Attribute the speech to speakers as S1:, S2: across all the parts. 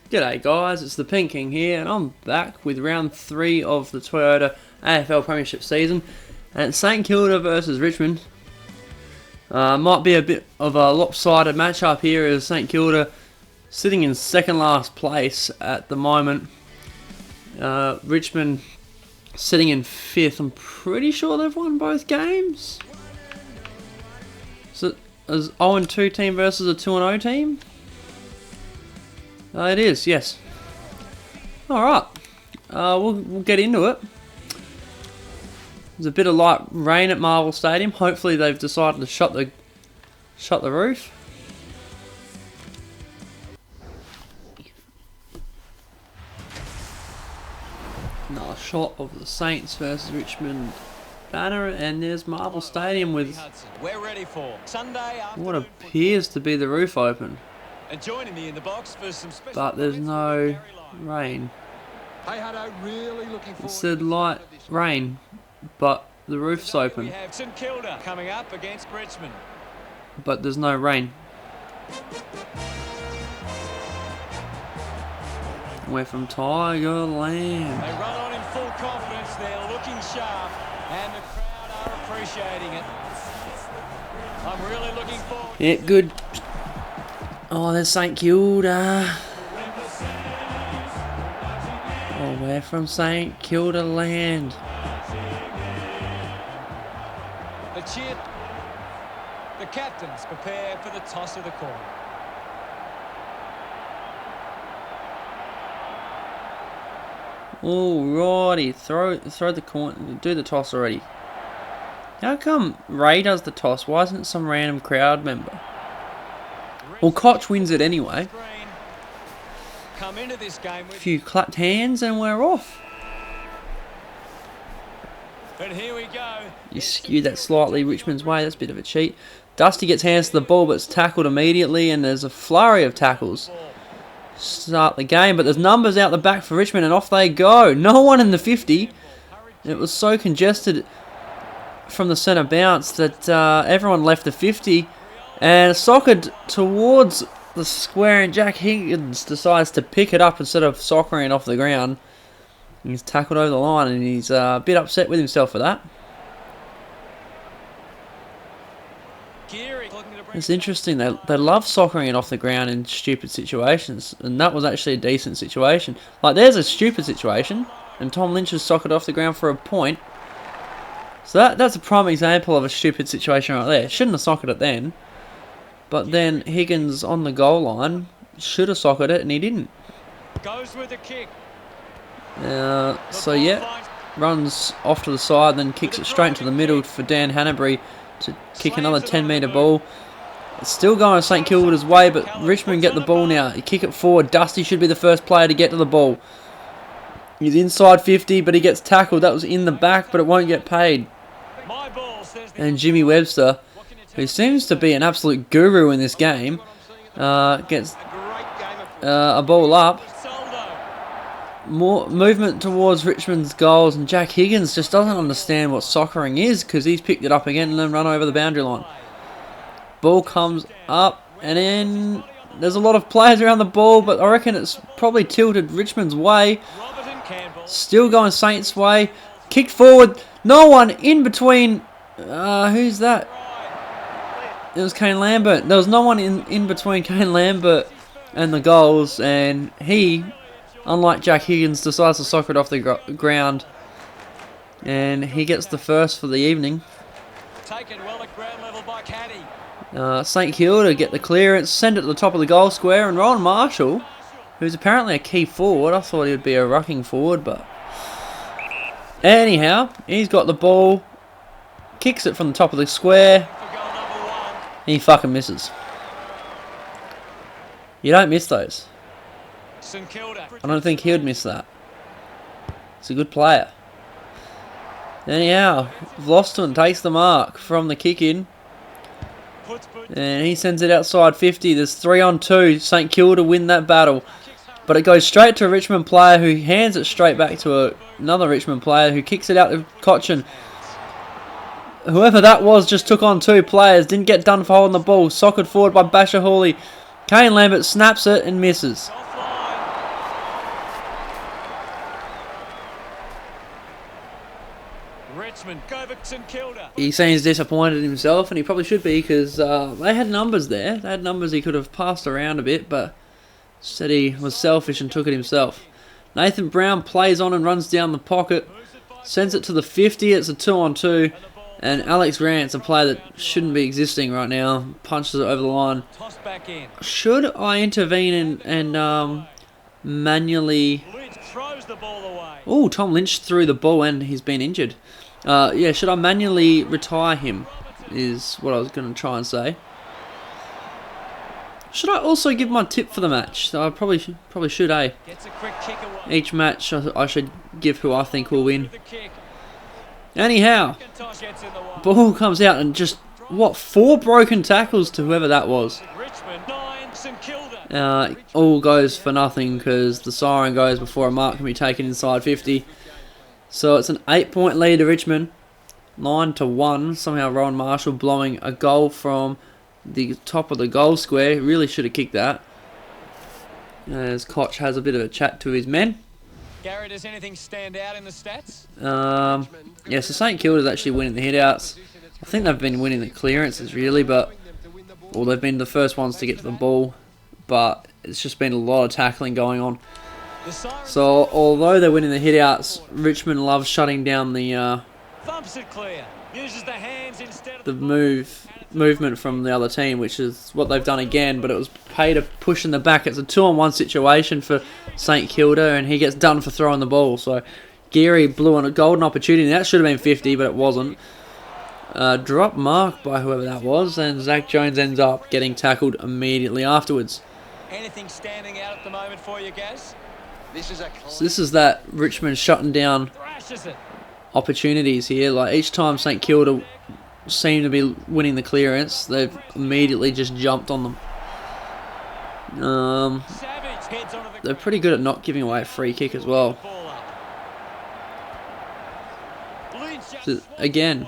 S1: G'day guys, it's the Pink King here, and I'm back with round 3 of the Toyota AFL Premiership season, and it's St Kilda versus Richmond. Might be a bit of a lopsided matchup here, as St Kilda sitting in second last place at the moment. Richmond sitting in 5th. I'm pretty sure they've won both games. So, is 0-2 team versus a 2-0 team? It is, yes. Alright, we'll get into it. There's a bit of light rain at Marvel Stadium. Hopefully they've decided to shut the roof. Another shot of the Saints versus Richmond banner, and there's Marvel Stadium with what appears to be the roof open.
S2: And joining me in the box for some special,
S1: but there's no rain. It said light rain, but the roof's open.
S2: We have St Kilda coming up against Richmond,
S1: but there's no rain. We're from Tigerland.
S2: They run on in full confidence. They're looking sharp, and the crowd are appreciating it. I'm really looking forward.
S1: Yeah, good. Oh, there's St Kilda. Oh, we're from St Kilda land.
S2: The cheer. The captains prepare for the toss of the coin.
S1: Alrighty, throw the coin. Do the toss already. How come Ray does the toss? Why isn't it some random crowd member? Well, Koch wins it anyway. A few clapped hands and we're off.
S2: And here we go.
S1: You skewed that slightly Richmond's way. That's a bit of a cheat. Dusty gets hands to the ball, but it's tackled immediately, and there's a flurry of tackles. Start the game, but there's numbers out the back for Richmond, and off they go. No one in the 50. It was so congested from the centre bounce that everyone left the 50. And soccered towards the square, and Jack Higgins decides to pick it up instead of soccering off the ground. He's tackled over the line, and he's a bit upset with himself for that. It's interesting, they love soccering it off the ground in stupid situations, and that was actually a decent situation. Like, there's a stupid situation, and Tom Lynch has soccered off the ground for a point. So that's a prime example of a stupid situation right there. Shouldn't have soccered it then. But then Higgins on the goal line should have socced it, and he didn't.
S2: Goes with the kick.
S1: So yeah, runs off to the side, then kicks it straight into the middle for Dan Hanbury to kick another 10-metre ball. It's still going St Kilda's way, but Richmond get the ball now. You kick it forward. Dusty should be the first player to get to the ball. He's inside 50, but he gets tackled. That was in the back, but it won't get paid. And Jimmy Webster, who seems to be an absolute guru in this game, gets a ball up. More movement towards Richmond's goals, and Jack Higgins just doesn't understand what soccering is, because he's picked it up again and then run over the boundary line. Ball comes up, and then there's a lot of players around the ball, but I reckon it's probably tilted Richmond's way. Still going Saints' way. Kicked forward. No one in between. Who's that? It was Kane Lambert. There was no one in between Kane Lambert and the goals, and he, unlike Jack Higgins, decides to soccer it off the ground, and he gets the first for the evening.
S2: Taken well at ground level by Caddy.
S1: St Kilda get the clearance, send it to the top of the goal square, and Ron Marshall, who's apparently a key forward, I thought he would be a rucking forward, but anyhow, he's got the ball, kicks it from the top of the square, and he fucking misses. You don't miss those. I don't think he would miss that. He's a good player. Anyhow, Vlosten takes the mark from the kick in, and he sends it outside 50. There's 3-on-2. St Kilda win that battle, but it goes straight to a Richmond player, who hands it straight back to another Richmond player, who kicks it out to Cochin. Whoever that was just took on 2 players, didn't get done for holding the ball. Soccered forward by Basher Hawley. Kane Lambert snaps it and misses.
S2: Richmond over St Kilda.
S1: He seems disappointed in himself, and he probably should be, because they had numbers there. They had numbers he could have passed around a bit, but said he was selfish and took it himself. Nathan Brown plays on and runs down the pocket, sends it to the 50. It's a 2-on-2, and Alex Rance, a player that shouldn't be existing right now, punches it over the line.
S2: Toss back in.
S1: Should I intervene and manually...
S2: Lynch throws the ball away.
S1: Oh, Tom Lynch threw the ball and he's been injured. Yeah, should I manually retire him, is what I was going to try and say. Should I also give my tip for the match? I probably should, eh?
S2: Gets a quick kick away.
S1: Each match I should give who I think will win. Anyhow,
S2: Gets in the wide.
S1: ball comes out and just, what, 4 broken tackles to whoever that was.
S2: Richmond 9, St Kilda.
S1: All goes for nothing because the siren goes before a mark can be taken inside 50. So it's an 8-point lead to Richmond, 9-1. Somehow Rowan Marshall blowing a goal from the top of the goal square. Really should have kicked that. As Koch has a bit of a chat to his men.
S2: Gary, does anything stand out in the stats?
S1: Yeah, so St Kilda's actually winning the hitouts. I think they've been winning the clearances really, but they've been the first ones to get to the ball, but it's just been a lot of tackling going on. So although they're winning the hitouts, Richmond loves shutting down the
S2: Thumps it clear. Uses the hands instead of
S1: the movement from the other team, which is what they've done again, but it was paid a push in the back. It's a 2-on-1 situation for St Kilda, and he gets done for throwing the ball. So Geary blew on a golden opportunity. That should have been 50, but it wasn't. Drop mark by whoever that was, and Zach Jones ends up getting tackled immediately afterwards.
S2: anything standing out at the moment for you, Gaz?
S1: So this is that Richmond shutting down
S2: Thrashes it.
S1: opportunities here. Like each time St Kilda seem to be winning the clearance, they've immediately just jumped on them.
S2: Savage heads onto the
S1: They're pretty good at not giving away a free kick as well.
S2: ball up. Lynch
S1: So again,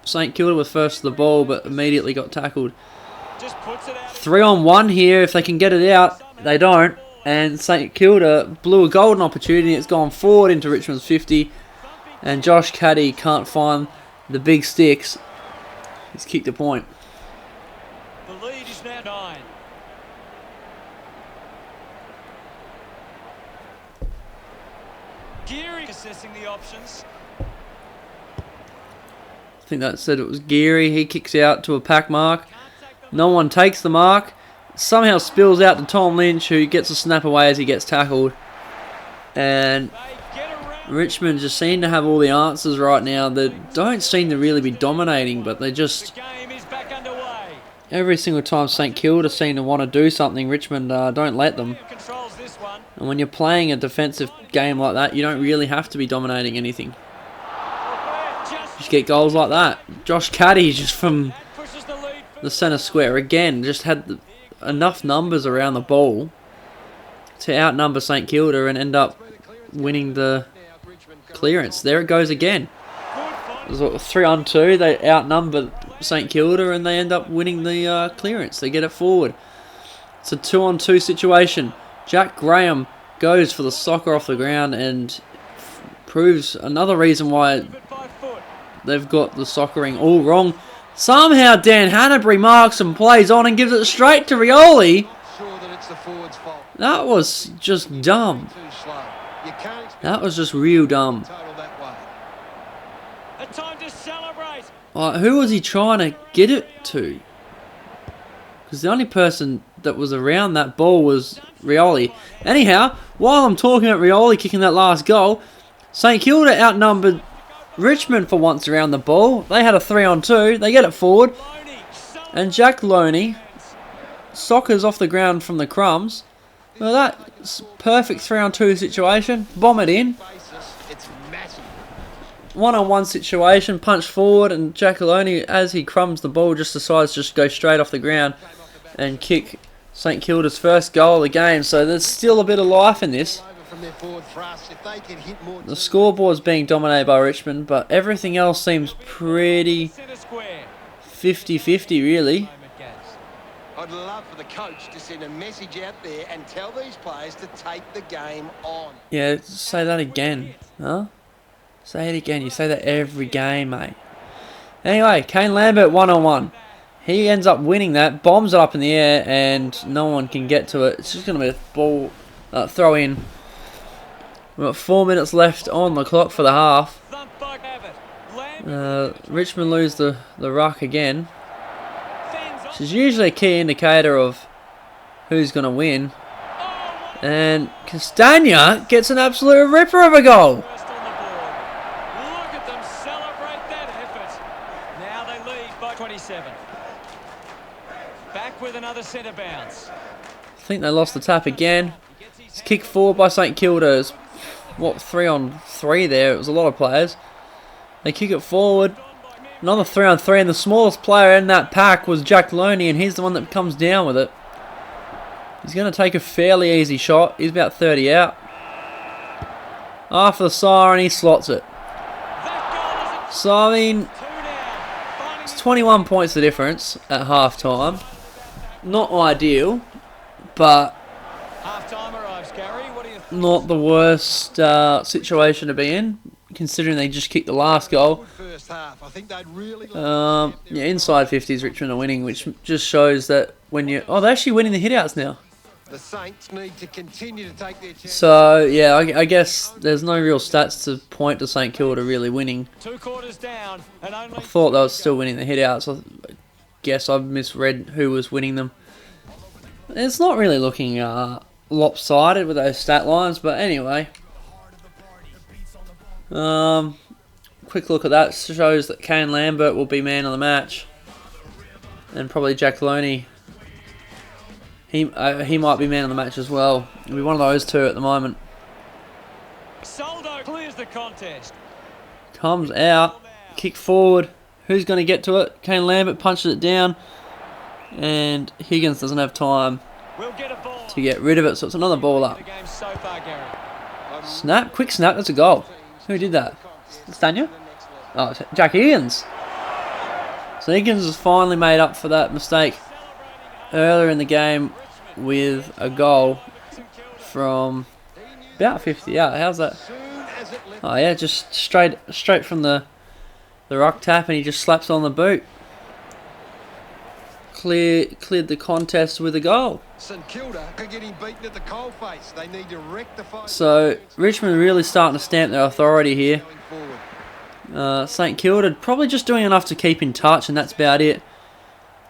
S1: St Kilda were first to the ball, but immediately got tackled.
S2: just puts it out.
S1: 3-on-1 here. If they can get it out, they don't. And St Kilda blew a golden opportunity. It's gone forward into Richmond's 50. And Josh Caddy can't find the big sticks. He's kicked a point.
S2: The lead is now 9. Geary assessing the options.
S1: I think that said it was Geary. He kicks out to a pack mark. No one takes the mark. Somehow spills out to Tom Lynch, who gets a snap away as he gets tackled. And
S2: They get around.
S1: Richmond just seem to have all the answers right now. They don't seem to really be dominating, but they
S2: The
S1: just...
S2: game is back underway.
S1: Every single time St Kilda seem to want to do something, Richmond don't let them.
S2: Controls this one.
S1: And when you're playing a defensive game like that, you don't really have to be dominating anything. Just get goals like that. Josh Caddy just from
S2: Pushes the lead.
S1: the centre square again just had enough numbers around the ball to outnumber St Kilda and end up winning the clearance. There it goes again. It was 3-on-2. They outnumber St Kilda and they end up winning the clearance. They get it forward. It's a 2-on-2 situation. Jack Graham goes for the soccer off the ground and proves another reason why
S2: But by foot.
S1: they've got the soccering all wrong. Somehow Dan Hanbury marks and plays on and gives it straight to Rioli.
S3: Sure that it's the forward's fault.
S1: That was just dumb.
S3: Too slow. You can't expect
S1: That was just real dumb.
S3: total that way.
S2: A time to celebrate.
S1: Who was he trying to get it to? Because the only person that was around that ball was Rioli. Anyhow, while I'm talking about Rioli kicking that last goal, St Kilda outnumbered Richmond for once around the ball. They had a 3-on-2. They get it forward.
S2: Loney.
S1: And Jack Loney soccers off the ground from the crumbs. Well, that's perfect 3-on-2 situation. Bomb it in.
S3: Basis, it's massive.
S1: 1-on-1 situation, punch forward, and Jack Loney, as he crumbs the ball, just decides to just go straight off the ground and kick St Kilda's first goal of the game. So there's still a bit of life in this.
S3: Over from their forward thrust. If they can hit more.
S1: The scoreboard's being dominated by Richmond, but everything else seems pretty
S2: Centre square.
S1: 50-50, really.
S2: Moment, Gaz.
S3: I'd love for the coach to send a message out there and tell these players to take the game on.
S1: Yeah, say that again. Huh? Say it again. You say that every game, mate. Anyway, Kane Lambert 1-on-1. He ends up winning that, bombs it up in the air, and no one can get to it. It's just going to be a ball throw in. We've got 4 minutes left on the clock for the half. Richmond lose the ruck again, which is usually a key indicator of who's going to win. And Castagna gets an absolute ripper of a goal.
S2: Look at them celebrate that effort. Now they lead by 27. Back with another centre bounce.
S1: I think they lost the tap again. It's kick forward by St Kilda. It's, what, 3-on-3 there? It was a lot of players. They kick it forward. Another 3-on-3, and the smallest player in that pack was Jack Loney, and he's the one that comes down with it. He's going to take a fairly easy shot. He's about 30 out. After the siren, he slots it. So, I mean, it's 21 points the difference at half time. Not ideal, but
S2: Half-time arrives, Gary. What do you think?
S1: not the worst situation to be in, considering they just kicked the last goal.
S3: First half. I think they'd really
S1: Yeah, inside 50s, Richmond are winning, which just shows that when you... Oh, they're actually winning the hitouts now.
S3: The Saints need to continue to take their chance.
S1: So, yeah, I guess there's no real stats to point to St Kilda really winning.
S2: 2 quarters down and only
S1: I thought they were still winning the hitouts. I guess I've misread who was winning them. It's not really looking lopsided with those stat lines, but anyway. Quick look at that shows that Kane Lambert will be man of the match. And probably Jack Loney. He might be man of the match as well. It'll be one of those two at the moment.
S2: Soldo clears the contest.
S1: Comes out, kick forward. Who's going to get to it? Kane Lambert punches it down, and Higgins doesn't have time
S2: We'll get a ball.
S1: to get rid of it, so it's another ball up.
S2: The game so far, Gary.
S1: Snap, quick snap, that's a goal. Who did that? Stanya? Oh, it's Jack Higgins. So Higgins has finally made up for that mistake earlier in the game with a goal from about 50 out. How's that? Oh yeah, just straight from the ruck tap, and he just slaps on the boot. Cleared the contest with a goal.
S3: St Kilda are getting beaten at the coalface. They need to rectify.
S1: So Richmond really starting to stamp their authority here.
S3: Going forward.
S1: St Kilda probably just doing enough to keep in touch, and that's about it.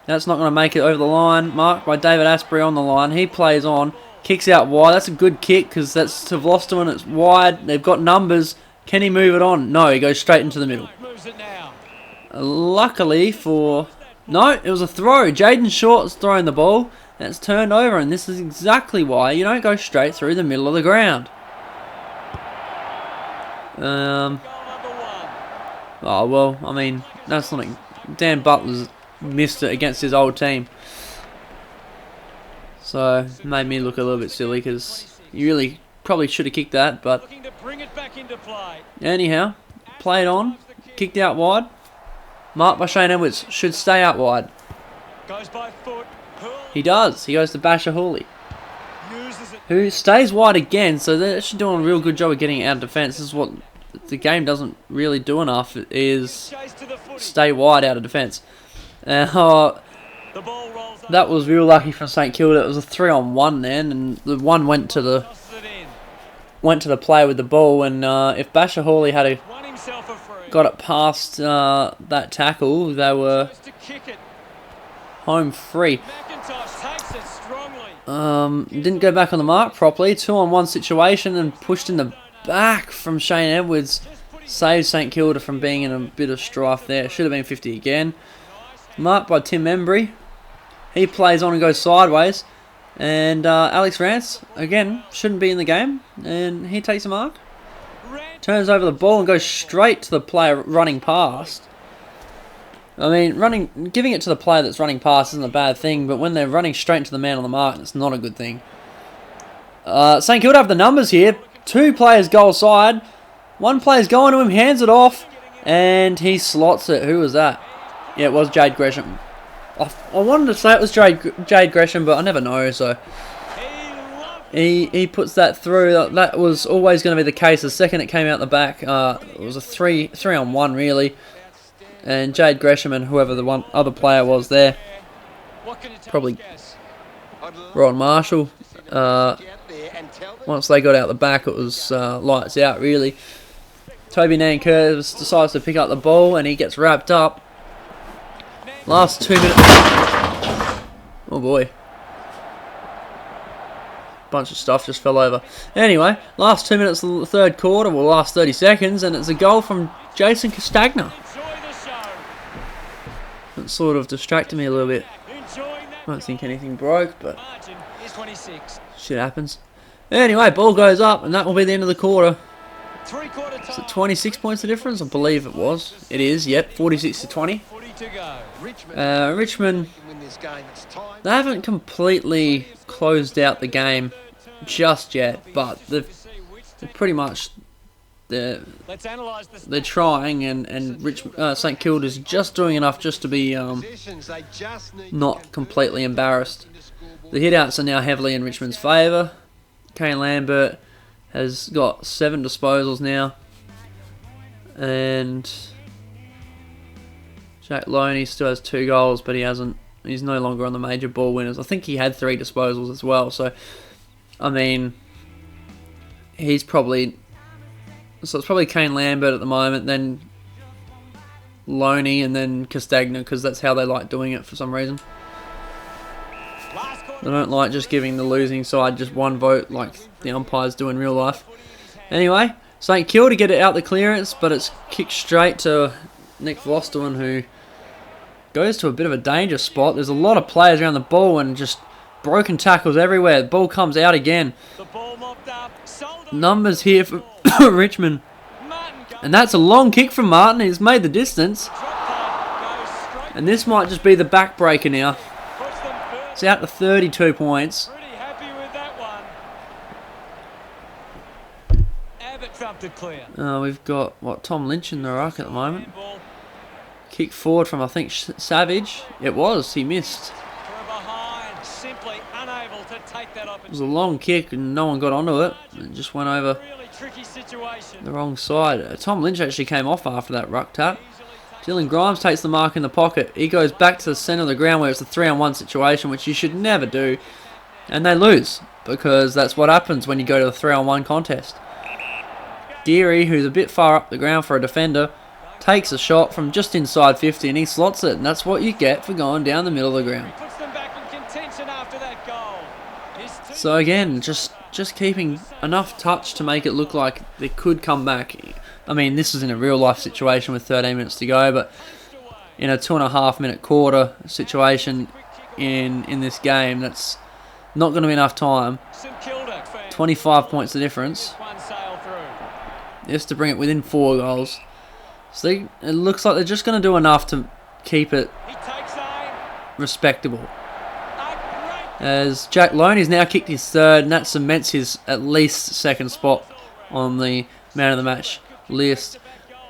S1: That's not going to make it over the line. Marked by David Asprey on the line. He plays on. Kicks out wide. That's a good kick because that's to Vloster and it's wide. They've got numbers. Can he move it on? No, he goes straight into the middle.
S2: Moves it now.
S1: Luckily for... No, it was a throw. Jaden Short's throwing the ball. And it's turned over, and this is exactly why you don't go straight through the middle of the ground.
S2: Goal number 1.
S1: Oh, well, I mean, that's not... Dan Butler's missed it against his old team. So, made me look a little bit silly because you really probably should have kicked that, but
S2: Looking to bring it back into play.
S1: anyhow, played on, kicked out wide. Marked by Shane Edwards, should stay out wide.
S2: Goes by foot.
S1: He does. He goes to Basher Hooley,
S2: Uses it.
S1: who stays wide again, so they're actually doing a real good job of getting it out of defence. This is what the game doesn't really do enough, is
S2: Chase to the footy.
S1: stay wide out of defence.
S2: The ball rolls up.
S1: That was real lucky from St Kilda. It was a 3-on-1 then, and the one went to the
S2: Tosses it in.
S1: player with the ball. And if Basher Hawley had
S2: Won himself a free.
S1: got it past that tackle, they were
S2: Tries to kick it.
S1: home free.
S2: McIntosh takes it strongly.
S1: Didn't go back on the mark properly. 2-on-1 situation and pushed in the back from Shane Edwards. Saved St Kilda from being in a bit of strife there. Should have been 50 again. Marked by Tim Embry. He plays on and goes sideways. And Alex Rance, again, shouldn't be in the game. And he takes a mark. Turns over the ball and goes straight to the player running past. I mean, giving it to the player that's running past isn't a bad thing, but when they're running straight into the man on the mark, it's not a good thing. St Kilda have the numbers here. 2 players goal side. 1 player's going to him, hands it off, and he slots it. Who was that? Yeah, it was Jade Gresham. I wanted to say it was Jade Gresham, but I never know, so... He puts that through. That was always going to be the case. The second it came out the back, it was a 3-on-1 really. And Jade Gresham and whoever the one other player was there, probably Ron Marshall. Once they got out the back, it was lights out really. Toby Nankervis decides to pick up the ball and he gets wrapped up. Last 2 minutes. Oh boy. Bunch of stuff just fell over. Anyway, last 2 minutes of the third quarter, well, last 30 seconds, and it's a goal from Jason Castagna. It sort of distracted me a little bit. I don't think anything broke, but shit happens. Anyway, ball goes up, and that will be the end of the quarter. Is it 26 points of difference? I believe it was. It is, yep, 46-20. Richmond, they haven't completely closed out the game just yet, but they're pretty much they're trying, and St Kilda's just doing enough just to be not completely embarrassed. The hit-outs are now heavily in Richmond's favour. Kane Lambert has got 7 disposals now, and Jack Loney still has 2 goals, but he's no longer on the major ball winners. I think he had 3 disposals as well, so I mean, it's probably Kane Lambert at the moment, then Loney, and then Castagna, because that's how they like doing it for some reason. They don't like just giving the losing side just 1 vote like the umpires do in real life. Anyway, St Kilda get it out the clearance, but it's kicked straight to Nick Vlosterman, who goes to a bit of a danger spot. There's a lot of players around the ball and just broken tackles everywhere. The ball comes out again. Numbers here for Richmond. And that's a long kick from Martin. He's made the distance. And this might just be the backbreaker now. It's out to 32 points. We've got, Tom Lynch in the ruck at the moment. Kick forward from, I think, Savage. It was. He missed. It was a long kick and no one got onto it. It just went over the wrong side. Tom Lynch actually came off after that ruck tap. Dylan Grimes takes the mark in the pocket. He goes back to the centre of the ground where it's a 3-on-1 situation, which you should never do. And they lose, because that's what happens when you go to a 3-on-1 contest. Geary, who's a bit far up the ground for a defender, takes a shot from just inside 50 and he slots it. And that's what you get for going down the middle of the ground. So again, just keeping enough touch to make it look like they could come back. I mean, this is in a real life situation with 13 minutes to go, but in a 2.5 minute quarter situation in this game, that's not going to be enough time. 25 points the difference. Just to bring it within 4 goals. So it looks like they're just going to do enough to keep it respectable. As Jack Loney's now kicked his 3rd, and that cements his at least 2nd spot on the man of the match list.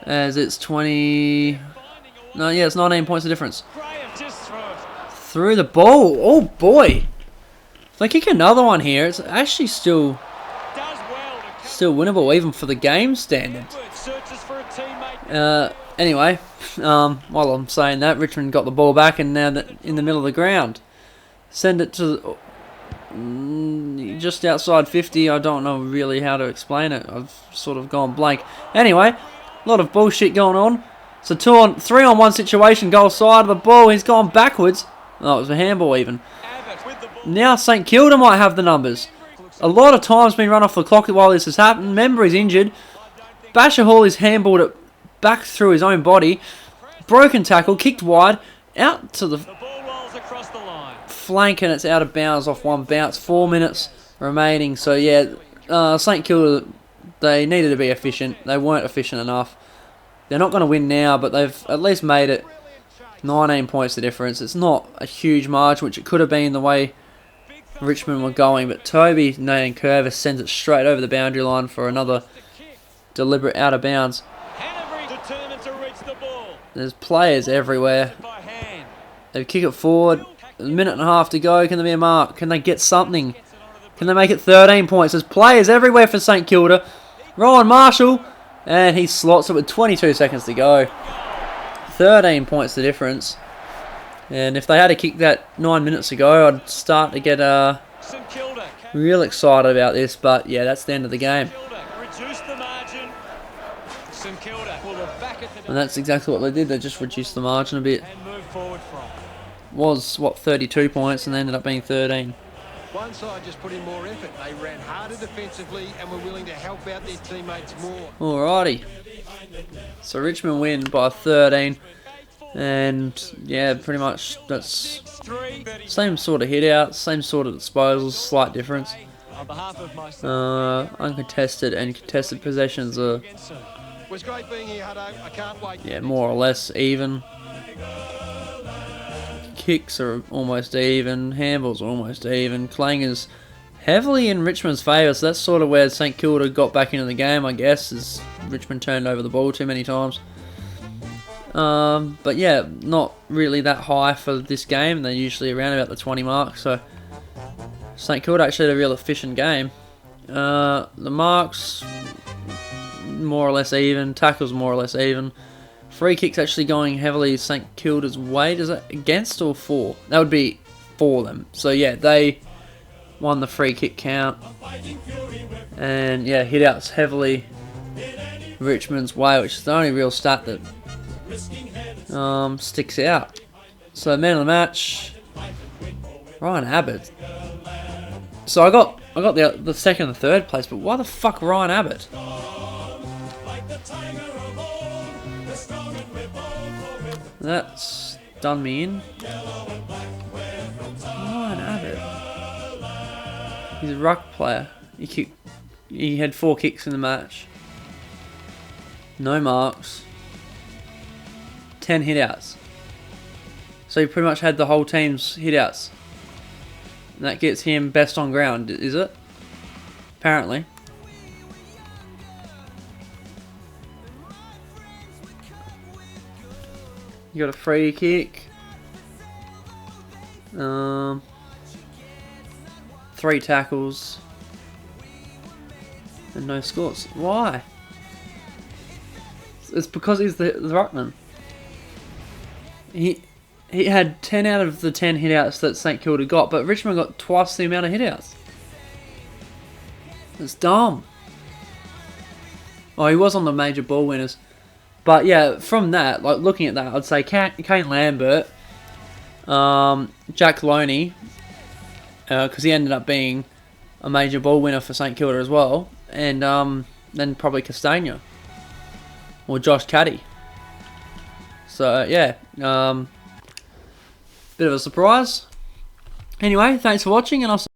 S1: As it's 19 points of difference. Through the ball. Oh boy. If they kick another one here, it's actually still winnable, even for the game standard. Anyway, while I'm saying that, Richmond got the ball back and now in the middle of the ground. Send it to just outside 50. I don't know really how to explain it. I've sort of gone blank. Anyway, a lot of bullshit going on. It's a 3-on-1 situation. Goal side of the ball. He's gone backwards. Oh, it was a handball even. Now St Kilda might have the numbers. A lot of time's been run off the clock while this has happened. Member is injured. Basher Hall is handballed it back through his own body. Broken tackle, kicked wide, out to the flank, and it's out of bounds off 1 bounce. 4 minutes remaining. So yeah, St Kilda, they needed to be efficient. They weren't efficient enough. They're not going to win now, but they've at least made it 19 points the difference. It's not a huge margin, which it could have been the way Richmond were going, but Toby Nankervis sends it straight over the boundary line for another deliberate out of bounds. There's players everywhere. They kick it forward. A minute and a half to go. Can there be a mark? Can they get something? Can they make it 13 points? There's players everywhere for St Kilda. Ryan Marshall, and he slots it with 22 seconds to go. 13 points the difference. And if they had to kick that 9 minutes ago, I'd start to get real excited about this. But yeah, that's the end of the game. And that's exactly what they did. They just reduced the margin a bit. Was, what, 32 points, and they ended up being 13.
S3: One side just put in more effort. They ran harder defensively and were willing to help out their teammates more.
S1: Alrighty. So Richmond win by 13. And yeah, pretty much that's same sort of hit outs, same sort of disposals, slight difference. Uncontested and contested possessions are
S3: Was great being here, Hutto. I can't wait.
S1: Yeah, more or less even. Kicks are almost even, handballs are almost even. Clangers heavily in Richmond's favour, so that's sort of where St Kilda got back into the game, I guess, as Richmond turned over the ball too many times. But yeah, not really that high for this game. They're usually around about the 20 mark, so St Kilda actually had a real efficient game. The marks, more or less even. Tackles, more or less even. Free kicks actually going heavily St Kilda's way. Is that against or for? That would be for them. So yeah, they won the free kick count. And yeah, hit outs heavily Richmond's way, which is the only real stat that sticks out. So man of the match, Ryan Abbott. So I got the second and third place, but why the fuck Ryan Abbott? That's done me in. Ryan Abbott. He's a ruck player. He had 4 kicks in the match. No marks. 10 hit-outs. So he pretty much had the whole team's hit-outs. And that gets him best on ground, is it? Apparently. You got a free kick. 3 tackles. And no scores. Why? It's because he's the ruckman. He had 10 out of the 10 hit-outs that St Kilda got, but Richmond got twice the amount of hit-outs. It's dumb. Oh, he was on the major ball winners. But yeah, from that, like looking at that, I'd say Kane Lambert, Jack Loney, because he ended up being a major ball winner for St Kilda as well, and then probably Castagna or Josh Caddy. So yeah, bit of a surprise. Anyway, thanks for watching, and I'll